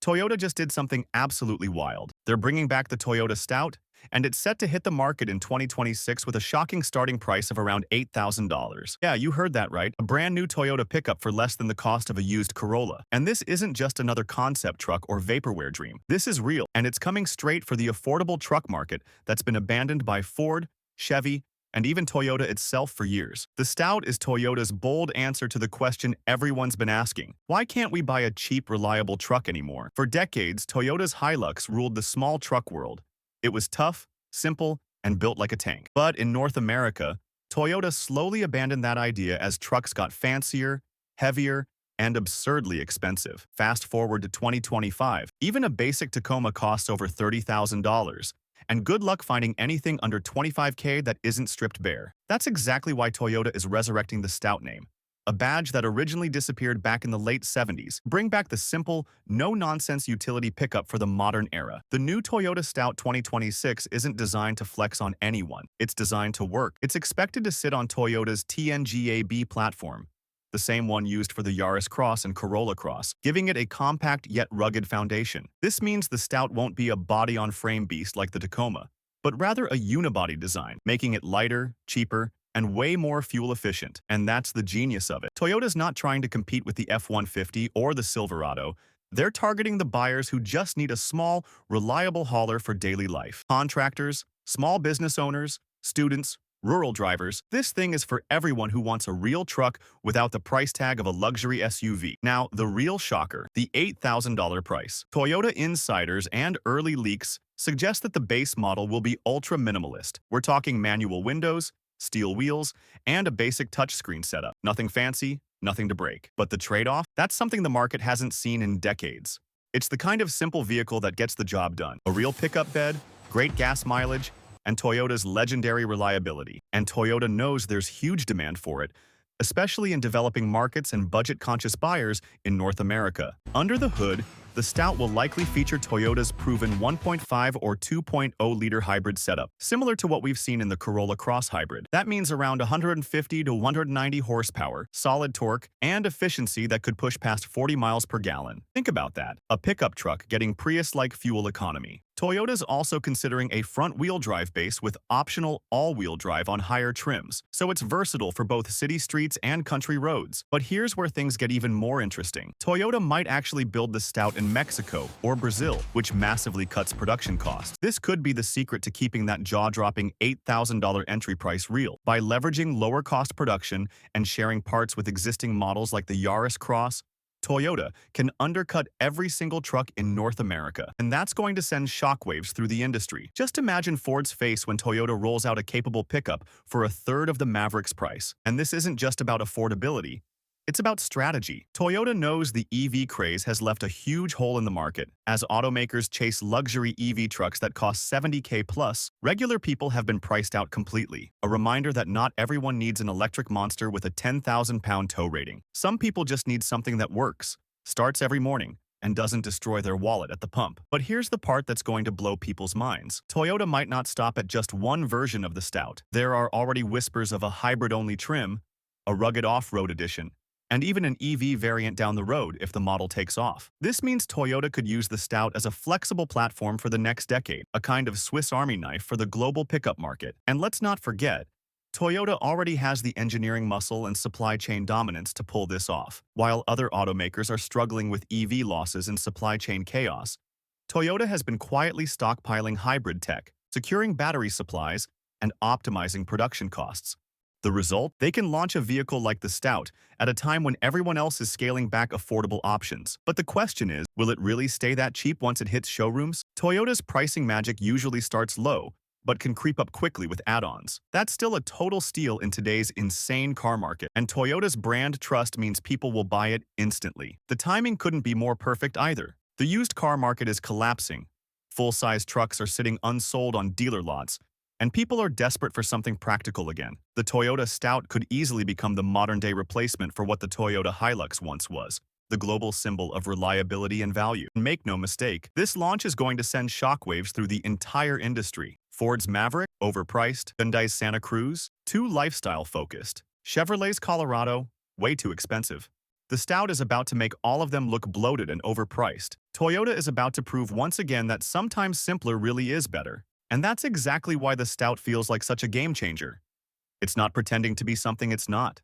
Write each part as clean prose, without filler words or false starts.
Toyota just did something absolutely wild. They're bringing back the Toyota Stout, and it's set to hit the market in 2026 with a shocking starting price of around $8,000. Yeah, you heard that right. A brand new Toyota pickup for less than the cost of a used Corolla. And this isn't just another concept truck or vaporware dream. This is real, and it's coming straight for the affordable truck market that's been abandoned by Ford, Chevy, and even Toyota itself for years. The Stout is Toyota's bold answer to the question everyone's been asking. Why can't we buy a cheap, reliable truck anymore? For decades, Toyota's Hilux ruled the small truck world. It was tough, simple, and built like a tank. But in North America, Toyota slowly abandoned that idea as trucks got fancier, heavier, and absurdly expensive. Fast forward to 2025, even a basic Tacoma costs over $30,000. And good luck finding anything under $25K that isn't stripped bare. That's exactly why Toyota is resurrecting the Stout name, a badge that originally disappeared back in the late 70s. Bring back the simple, no-nonsense utility pickup for the modern era. The new Toyota Stout 2026 isn't designed to flex on anyone. It's designed to work. It's expected to sit on Toyota's TNGA-B platform, the same one used for the Yaris Cross and Corolla Cross, giving it a compact yet rugged foundation. This means the Stout won't be a body-on-frame beast like the Tacoma, but rather a unibody design, making it lighter, cheaper, and way more fuel efficient. And that's the genius of it. Toyota's not trying to compete with the F-150 or the Silverado. They're targeting the buyers who just need a small, reliable hauler for daily life. Contractors, small business owners, students, rural drivers, this thing is for everyone who wants a real truck without the price tag of a luxury SUV. Now, the real shocker, the $8,000 price. Toyota insiders and early leaks suggest that the base model will be ultra minimalist. We're talking manual windows, steel wheels, and a basic touchscreen setup. Nothing fancy, nothing to break. But the trade-off? That's something the market hasn't seen in decades. It's the kind of simple vehicle that gets the job done. A real pickup bed, great gas mileage, and Toyota's legendary reliability. And Toyota knows there's huge demand for it, especially in developing markets and budget-conscious buyers in North America. Under the hood, the Stout will likely feature Toyota's proven 1.5 or 2.0-liter hybrid setup, similar to what we've seen in the Corolla Cross hybrid. That means around 150 to 190 horsepower, solid torque, and efficiency that could push past 40 miles per gallon. Think about that, a pickup truck getting Prius-like fuel economy. Toyota's also considering a front-wheel drive base with optional all-wheel drive on higher trims, so it's versatile for both city streets and country roads. But here's where things get even more interesting. Toyota might actually build the Stout in Mexico or Brazil, which massively cuts production costs. This could be the secret to keeping that jaw-dropping $8,000 entry price real. By leveraging lower-cost production and sharing parts with existing models like the Yaris Cross, Toyota can undercut every single truck in North America, and that's going to send shockwaves through the industry. Just imagine Ford's face when Toyota rolls out a capable pickup for a third of the Maverick's price. And this isn't just about affordability. It's about strategy. Toyota knows the EV craze has left a huge hole in the market. As automakers chase luxury EV trucks that cost $70K plus, regular people have been priced out completely. A reminder that not everyone needs an electric monster with a 10,000-pound tow rating. Some people just need something that works, starts every morning, and doesn't destroy their wallet at the pump. But here's the part that's going to blow people's minds. Toyota might not stop at just one version of the Stout. There are already whispers of a hybrid-only trim, a rugged off-road edition, and even an EV variant down the road if the model takes off. This means Toyota could use the Stout as a flexible platform for the next decade, a kind of Swiss Army knife for the global pickup market. And let's not forget, Toyota already has the engineering muscle and supply chain dominance to pull this off. While other automakers are struggling with EV losses and supply chain chaos, Toyota has been quietly stockpiling hybrid tech, securing battery supplies, and optimizing production costs. The result? They can launch a vehicle like the Stout at a time when everyone else is scaling back affordable options. But the question is, will it really stay that cheap once it hits showrooms? Toyota's pricing magic usually starts low, but can creep up quickly with add-ons. That's still a total steal in today's insane car market, and Toyota's brand trust means people will buy it instantly. The timing couldn't be more perfect either. The used car market is collapsing. Full-size trucks are sitting unsold on dealer lots, and people are desperate for something practical again. The Toyota Stout could easily become the modern-day replacement for what the Toyota Hilux once was, the global symbol of reliability and value. Make no mistake, this launch is going to send shockwaves through the entire industry. Ford's Maverick, overpriced; Hyundai's Santa Cruz, too lifestyle-focused; Chevrolet's Colorado, way too expensive. The Stout is about to make all of them look bloated and overpriced. Toyota is about to prove once again that sometimes simpler really is better. And that's exactly why the Stout feels like such a game changer. It's not pretending to be something it's not.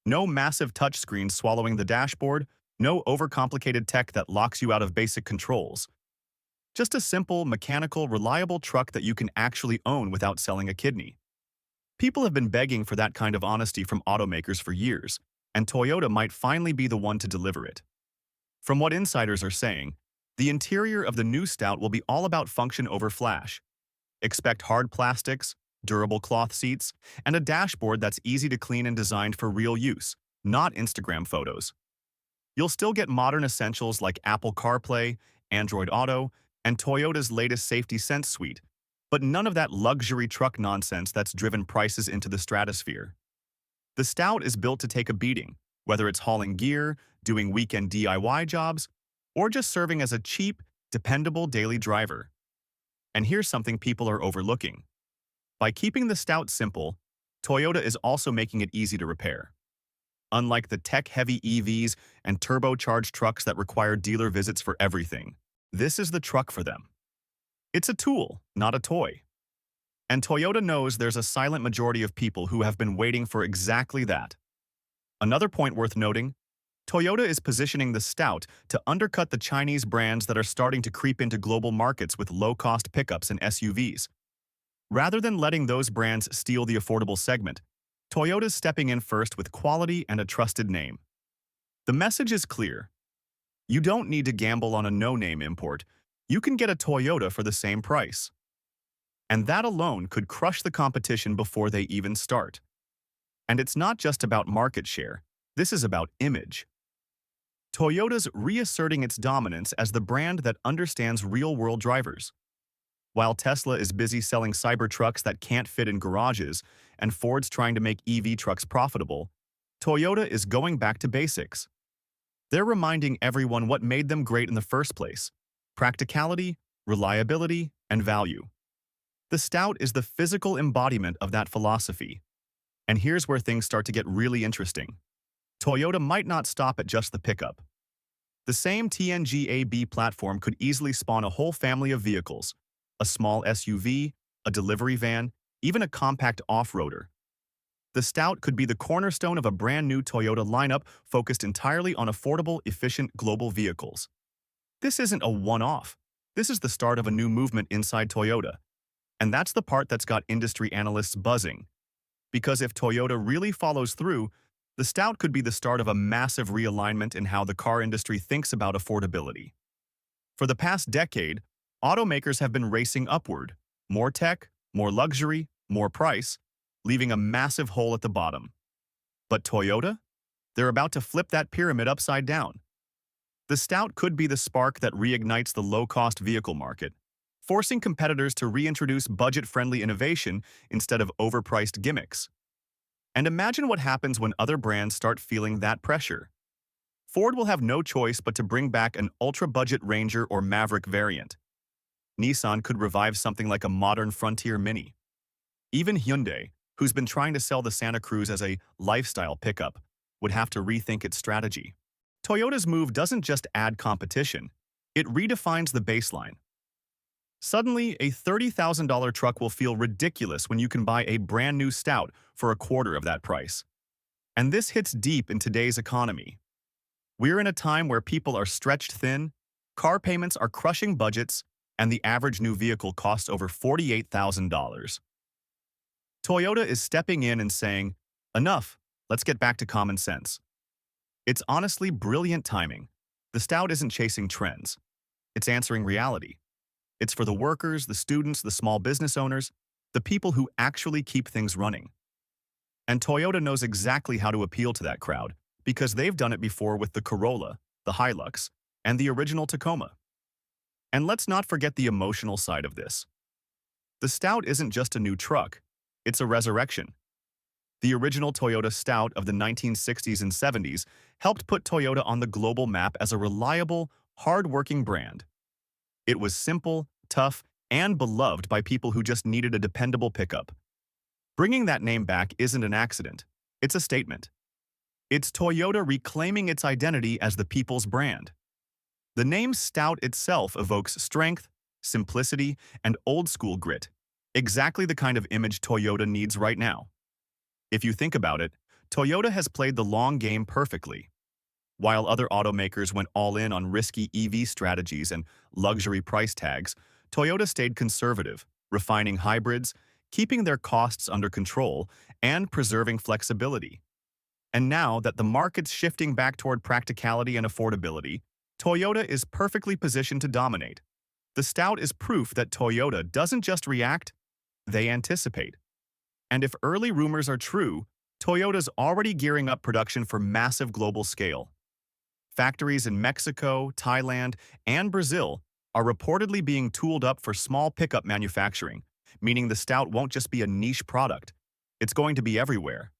No massive touchscreens swallowing the dashboard, no overcomplicated tech that locks you out of basic controls. Just a simple, mechanical, reliable truck that you can actually own without selling a kidney. People have been begging for that kind of honesty from automakers for years, and Toyota might finally be the one to deliver it. From what insiders are saying, the interior of the new Stout will be all about function over flash. Expect hard plastics, durable cloth seats, and a dashboard that's easy to clean and designed for real use, not Instagram photos. You'll still get modern essentials like Apple CarPlay, Android Auto, and Toyota's latest Safety Sense suite, but none of that luxury truck nonsense that's driven prices into the stratosphere. The Stout is built to take a beating, whether it's hauling gear, doing weekend DIY jobs, or just serving as a cheap, dependable daily driver. And here's something people are overlooking. By keeping the Stout simple, Toyota is also making it easy to repair. Unlike the tech-heavy EVs and turbocharged trucks that require dealer visits for everything, this is the truck for them. It's a tool, not a toy. And Toyota knows there's a silent majority of people who have been waiting for exactly that. Another point worth noting, Toyota is positioning the Stout to undercut the Chinese brands that are starting to creep into global markets with low-cost pickups and SUVs. Rather than letting those brands steal the affordable segment, Toyota's stepping in first with quality and a trusted name. The message is clear. You don't need to gamble on a no-name import. You can get a Toyota for the same price. And that alone could crush the competition before they even start. And it's not just about market share. This is about image. Toyota's reasserting its dominance as the brand that understands real-world drivers. While Tesla is busy selling Cybertrucks that can't fit in garages and Ford's trying to make EV trucks profitable, Toyota is going back to basics. They're reminding everyone what made them great in the first place: practicality, reliability, and value. The Stout is the physical embodiment of that philosophy. And here's where things start to get really interesting. Toyota might not stop at just the pickup. The same TNGA-B platform could easily spawn a whole family of vehicles: a small SUV, a delivery van, even a compact off-roader. The Stout could be the cornerstone of a brand new Toyota lineup focused entirely on affordable, efficient global vehicles. This isn't a one-off. This is the start of a new movement inside Toyota. And that's the part that's got industry analysts buzzing. Because if Toyota really follows through, the Stout could be the start of a massive realignment in how the car industry thinks about affordability. For the past decade, automakers have been racing upward: more tech, more luxury, more price, leaving a massive hole at the bottom. But Toyota? They're about to flip that pyramid upside down. The Stout could be the spark that reignites the low-cost vehicle market, forcing competitors to reintroduce budget-friendly innovation instead of overpriced gimmicks. And imagine what happens when other brands start feeling that pressure. Ford will have no choice but to bring back an ultra-budget Ranger or Maverick variant. Nissan could revive something like a modern Frontier Mini. Even Hyundai, who's been trying to sell the Santa Cruz as a lifestyle pickup, would have to rethink its strategy. Toyota's move doesn't just add competition, it redefines the baseline. Suddenly, a $30,000 truck will feel ridiculous when you can buy a brand new Stout for a quarter of that price. And this hits deep in today's economy. We're in a time where people are stretched thin, car payments are crushing budgets, and the average new vehicle costs over $48,000. Toyota is stepping in and saying, "Enough, let's get back to common sense." It's honestly brilliant timing. The Stout isn't chasing trends. It's answering reality. It's for the workers, the students, the small business owners, the people who actually keep things running. And Toyota knows exactly how to appeal to that crowd because they've done it before with the Corolla, the Hilux, and the original Tacoma. And let's not forget the emotional side of this. The Stout isn't just a new truck, it's a resurrection. The original Toyota Stout of the 1960s and 70s helped put Toyota on the global map as a reliable, hard-working brand. It was simple, tough, and beloved by people who just needed a dependable pickup. Bringing that name back isn't an accident. It's a statement. It's Toyota reclaiming its identity as the people's brand. The name Stout itself evokes strength, simplicity, and old-school grit, exactly the kind of image Toyota needs right now. If you think about it, Toyota has played the long game perfectly. While other automakers went all in on risky EV strategies and luxury price tags, Toyota stayed conservative, refining hybrids, keeping their costs under control, and preserving flexibility. And now that the market's shifting back toward practicality and affordability, Toyota is perfectly positioned to dominate. The Stout is proof that Toyota doesn't just react, they anticipate. And if early rumors are true, Toyota's already gearing up production for massive global scale. Factories in Mexico, Thailand, and Brazil are reportedly being tooled up for small pickup manufacturing, meaning the Stout won't just be a niche product, it's going to be everywhere.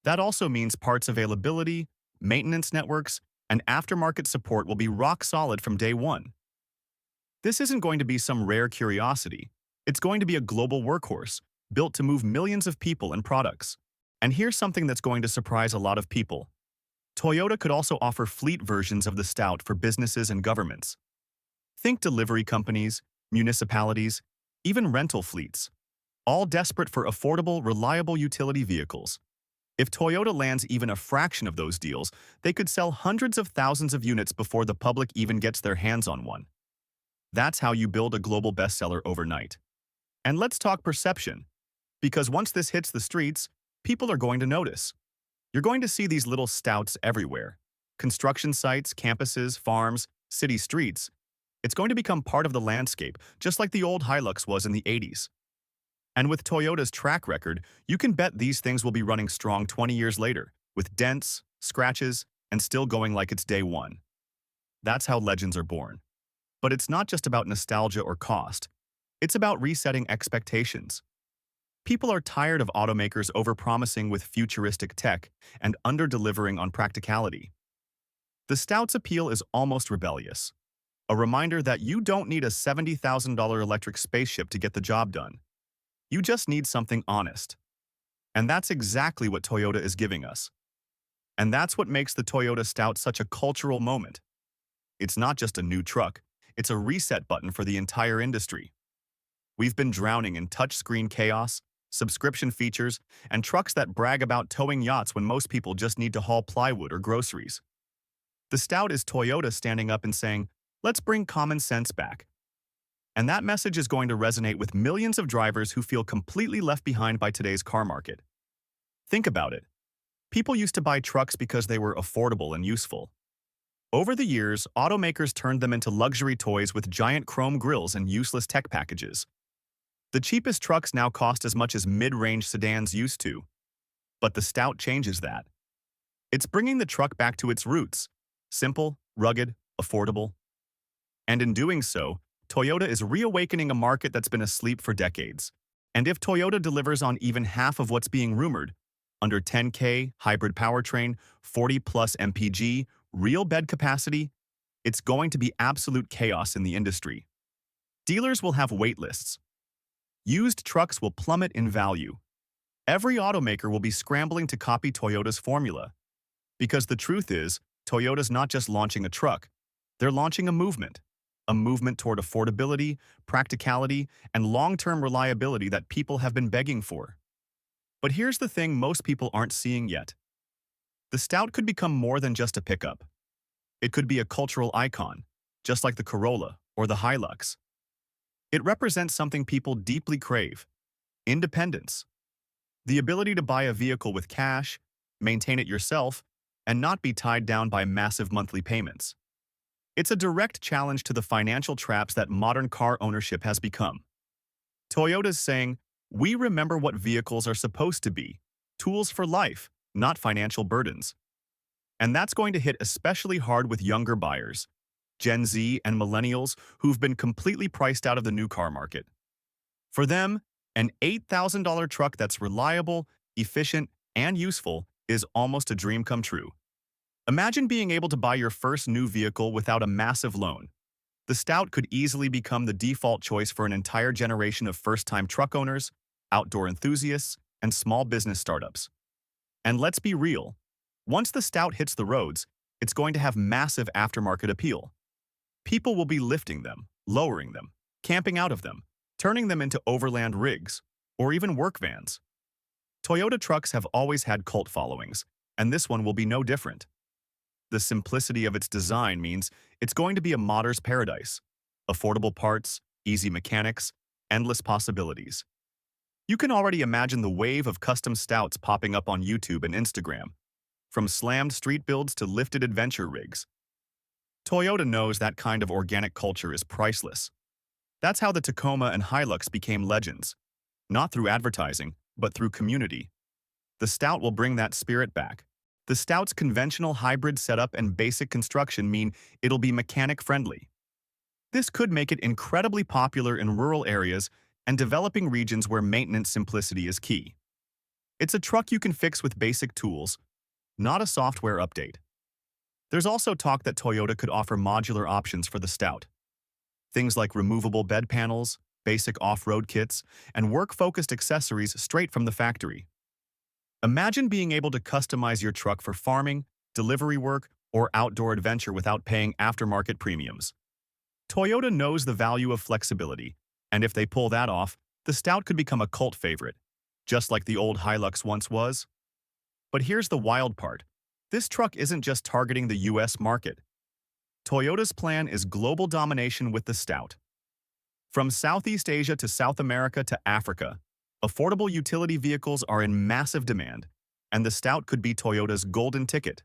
That also means parts availability, maintenance networks, and aftermarket support will be rock solid from day one. This isn't going to be some rare curiosity. It's going to be a global workhorse, built to move millions of people and products. And here's something that's going to surprise a lot of people. Toyota could also offer fleet versions of the Stout for businesses and governments. Think delivery companies, municipalities, even rental fleets, all desperate for affordable, reliable utility vehicles. If Toyota lands even a fraction of those deals, they could sell hundreds of thousands of units before the public even gets their hands on one. That's how you build a global bestseller overnight. And let's talk perception, because once this hits the streets, people are going to notice. You're going to see these little Stouts everywhere. Construction sites, campuses, farms, city streets. It's going to become part of the landscape, just like the old Hilux was in the 80s. And with Toyota's track record, you can bet these things will be running strong 20 years later, with dents, scratches, and still going like it's day one. That's how legends are born. But it's not just about nostalgia or cost. It's about resetting expectations. People are tired of automakers overpromising with futuristic tech and under-delivering on practicality. The Stout's appeal is almost rebellious. A reminder that you don't need a $70,000 electric spaceship to get the job done. You just need something honest. And that's exactly what Toyota is giving us. And that's what makes the Toyota Stout such a cultural moment. It's not just a new truck, it's a reset button for the entire industry. We've been drowning in touchscreen chaos, subscription features, and trucks that brag about towing yachts when most people just need to haul plywood or groceries. The Stout is Toyota standing up and saying, let's bring common sense back. And that message is going to resonate with millions of drivers who feel completely left behind by today's car market. Think about it. People used to buy trucks because they were affordable and useful. Over the years, automakers turned them into luxury toys with giant chrome grills and useless tech packages. The cheapest trucks now cost as much as mid-range sedans used to. But the Stout changes that. It's bringing the truck back to its roots: simple, rugged, affordable. And in doing so, Toyota is reawakening a market that's been asleep for decades. And if Toyota delivers on even half of what's being rumored, under 10K, hybrid powertrain, 40+ MPG, real bed capacity, it's going to be absolute chaos in the industry. Dealers will have wait lists. Used trucks will plummet in value. Every automaker will be scrambling to copy Toyota's formula. Because the truth is, Toyota's not just launching a truck, they're launching a movement toward affordability, practicality, and long-term reliability that people have been begging for. But here's the thing most people aren't seeing yet. The Stout could become more than just a pickup. It could be a cultural icon, just like the Corolla or the Hilux. It represents something people deeply crave: independence. The ability to buy a vehicle with cash, maintain it yourself, and not be tied down by massive monthly payments. It's a direct challenge to the financial traps that modern car ownership has become. Toyota's saying, we remember what vehicles are supposed to be: tools for life, not financial burdens. And that's going to hit especially hard with younger buyers, Gen Z and millennials who've been completely priced out of the new car market. For them, an $8,000 truck that's reliable, efficient, and useful is almost a dream come true. Imagine being able to buy your first new vehicle without a massive loan. The Stout could easily become the default choice for an entire generation of first-time truck owners, outdoor enthusiasts, and small business startups. And let's be real, Once the Stout hits the roads, it's going to have massive aftermarket appeal. People will be lifting them, lowering them, camping out of them, turning them into overland rigs, or even work vans. Toyota trucks have always had cult followings, and this one will be no different. The simplicity of its design means it's going to be a modder's paradise. Affordable parts, easy mechanics, endless possibilities. You can already imagine the wave of custom Stouts popping up on YouTube and Instagram, from slammed street builds to lifted adventure rigs. Toyota knows that kind of organic culture is priceless. That's how the Tacoma and Hilux became legends, not through advertising, but through community. The Stout will bring that spirit back. The Stout's conventional hybrid setup and basic construction mean it'll be mechanic-friendly. This could make it incredibly popular in rural areas and developing regions where maintenance simplicity is key. It's a truck you can fix with basic tools, not a software update. There's also talk that Toyota could offer modular options for the Stout. Things like removable bed panels, basic off-road kits, and work-focused accessories straight from the factory. Imagine being able to customize your truck for farming, delivery work, or outdoor adventure without paying aftermarket premiums. Toyota knows the value of flexibility, and if they pull that off, the Stout could become a cult favorite, just like the old Hilux once was. But here's the wild part. This truck isn't just targeting the US market. Toyota's plan is global domination with the Stout. From Southeast Asia to South America to Africa, affordable utility vehicles are in massive demand, and the Stout could be Toyota's golden ticket.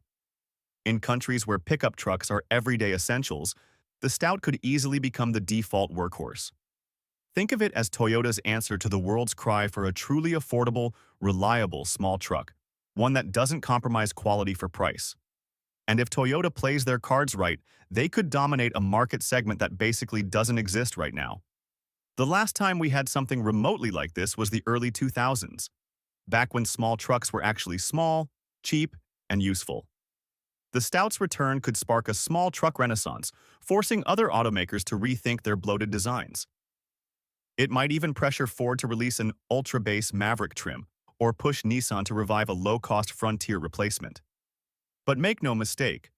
In countries where pickup trucks are everyday essentials, the Stout could easily become the default workhorse. Think of it as Toyota's answer to the world's cry for a truly affordable, reliable small truck, one that doesn't compromise quality for price. And if Toyota plays their cards right, they could dominate a market segment that basically doesn't exist right now. The last time we had something remotely like this was the early 2000s, back when small trucks were actually small, cheap, and useful. The Stout's return could spark a small truck renaissance, forcing other automakers to rethink their bloated designs. It might even pressure Ford to release an ultra-base Maverick trim, or push Nissan to revive a low-cost Frontier replacement. But make no mistake,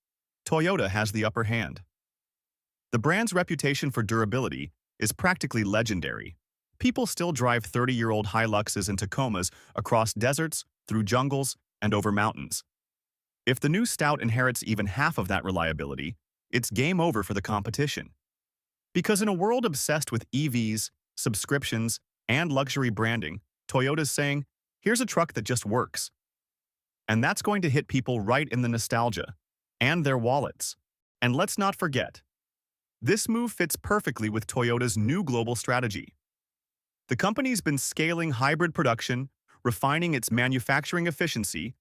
Toyota has the upper hand. The brand's reputation for durability is practically legendary. People still drive 30-year-old Hiluxes and Tacomas across deserts, through jungles, and over mountains. If the new Stout inherits even half of that reliability, it's game over for the competition. Because in a world obsessed with EVs, subscriptions, and luxury branding, Toyota's saying, here's a truck that just works. And that's going to hit people right in the nostalgia and their wallets. And let's not forget, this move fits perfectly with Toyota's new global strategy. The company's been scaling hybrid production, refining its manufacturing efficiency,